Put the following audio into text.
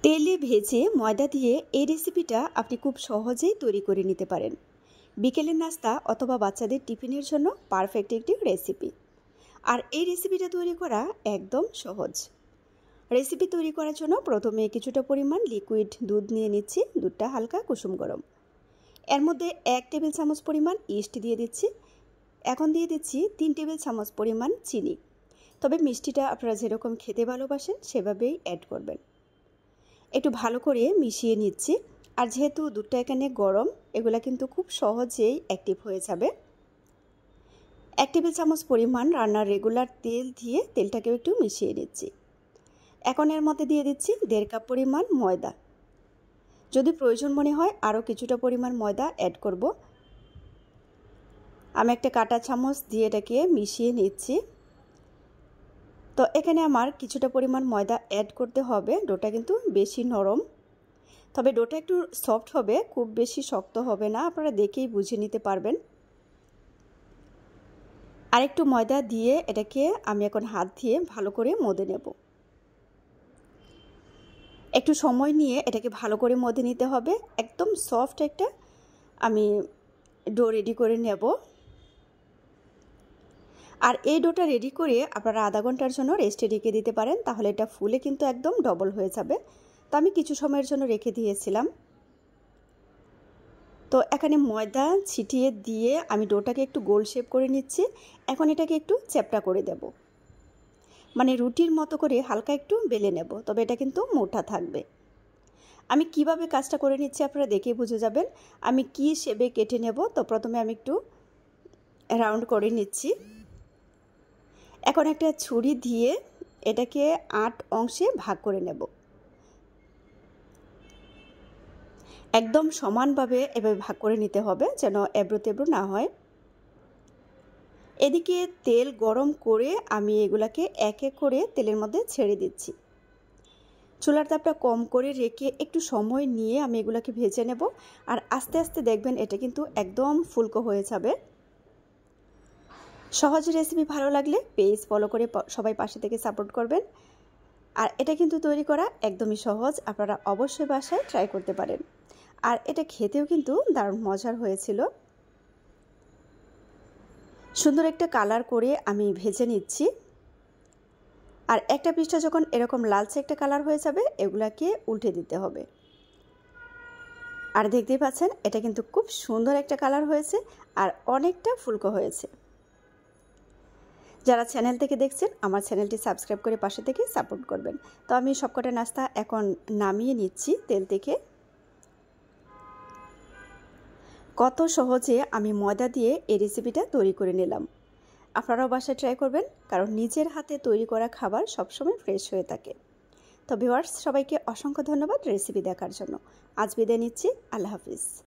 তেলে ভেজে ময়দা দিয়ে এই রেসিপিটা আপনি খুব সহজেই তৈরি করে নিতে পারেন। বিকেলের নাস্তা অথবা বাচ্চাদের টিফিনের জন্য পারফেক্ট একটি রেসিপি। আর এই রেসিপিটা তৈরি করা একদম সহজ। রেসিপি তৈরি করার জন্য প্রথমে কিছুটা পরিমাণ লিকুইড দুধ নিয়ে নিচ্ছি। দুধটা হালকা কুসুম গরম। এর মধ্যে 1 টেবিল চামচ পরিমাণ ইস্ট দিয়ে দিচ্ছি। এখন দিয়ে দিচ্ছি 3 টেবিল চামচ পরিমাণ চিনি। তবে মিষ্টিটা আপনারা যেরকম খেতে ভালোবাসেন সেভাবেই অ্যাড করবেন। একটু ভালো করে মিশিয়ে নিচ্ছি। আর যেহেতু দুধটা এখানে গরম, এগুলা কিন্তু খুব সহজেই অ্যাক্টিভ হয়ে যাবে। 1 টেবিল চামচ পরিমাণ রান্নার রেগুলার তেল দিয়ে তেলটাকেও একটু মিশিয়ে নিচ্ছি। এখন এর মধ্যে দিয়ে দিচ্ছি 1.5 কাপ পরিমাণ ময়দা। যদি প্রয়োজন মনে হয় আরও কিছুটা পরিমাণ ময়দা অ্যাড করব। আমি একটা কাঁটা চামচ দিয়ে এটাকে মিশিয়ে নিচ্ছি। তো এখানে আমার কিছুটা পরিমাণ ময়দা অ্যাড করতে হবে। ডোটা কিন্তু বেশি নরম, তবে ডোটা একটু সফট হবে, খুব বেশি শক্ত হবে না। আপনারা দেখেই বুঝে নিতে পারবেন। আরেকটু ময়দা দিয়ে এটাকে আমি এখন হাত দিয়ে ভালো করে মধে নেব। একটু সময় নিয়ে এটাকে ভালো করে মধে নিতে হবে। একদম সফট একটা আমি ডো রেডি করে নেব। আর এই ডোটা রেডি করে আপনারা আধা ঘন্টার জন্য রেস্টে রেখে দিতে পারেন, তাহলে এটা ফুলে কিন্তু একদম ডবল হয়ে যাবে। তো আমি কিছু সময়ের জন্য রেখে দিয়েছিলাম। তো এখানে ময়দা ছিটিয়ে দিয়ে আমি ডোটাকে একটু গোল শেপ করে নিচ্ছি। এখন এটাকে একটু চ্যাপ্টা করে দেব, মানে রুটির মতো করে হালকা একটু বেলে নেব, তবে এটা কিন্তু মোটা থাকবে। আমি কিভাবে কাজটা করে নিচ্ছি আপনারা দেখে বুঝে যাবেন আমি কি শেপে কেটে নেব। তো প্রথমে আমি একটু রাউন্ড করে নিচ্ছি। এখন একটা ছুরি দিয়ে এটাকে 8 অংশে ভাগ করে নেব। একদম সমানভাবে এভাবে ভাগ করে নিতে হবে, যেন এবড়ো তেবড়ো না হয়। এদিকে তেল গরম করে আমি এগুলাকে এক এক করে তেলের মধ্যে ছেড়ে দিচ্ছি। চুলার তাপটা কম করে রেখে একটু সময় নিয়ে আমি এগুলাকে ভেজে নেব। আর আস্তে আস্তে দেখবেন এটা কিন্তু একদম ফুলকো হয়ে যাবে। সহজ রেসিপি ভালো লাগলে পেজ ফলো করে সবাই পাশে থেকে সাপোর্ট করবেন। আর এটা কিন্তু তৈরি করা একদমই সহজ, আপনারা অবশ্যই বাসায় ট্রাই করতে পারেন। আর এটা খেতেও কিন্তু দারুণ মজার হয়েছিল। সুন্দর একটা কালার করে আমি ভেজে নিচ্ছি। আর একটা পিসটা যখন এরকম লালচে একটা কালার হয়ে যাবে এগুলাকে উল্টে দিতে হবে। আর দেখতেই পাচ্ছেন এটা কিন্তু খুব সুন্দর একটা কালার হয়েছে আর অনেকটা ফুলকো হয়েছে। যারা চ্যানেল থেকে দেখছেন আমার চ্যানেলটি সাবস্ক্রাইব করে পাশে থেকে সাপোর্ট করবেন। তো আমি সবকটা নাস্তা এখন নামিয়ে নিচ্ছি তেল থেকে। কত সহজে আমি ময়দা দিয়ে এই রেসিপিটা তৈরি করে নিলাম। আপনারাও বাসায় ট্রাই করবেন, কারণ নিজের হাতে তৈরি করা খাবার সবসময় ফ্রেশ হয়ে থাকে। তো ভিউয়ার্স, সবাইকে অসংখ্য ধন্যবাদ রেসিপি দেখার জন্য। আজ বিদায় নিচ্ছি। আল্লাহ হাফিজ।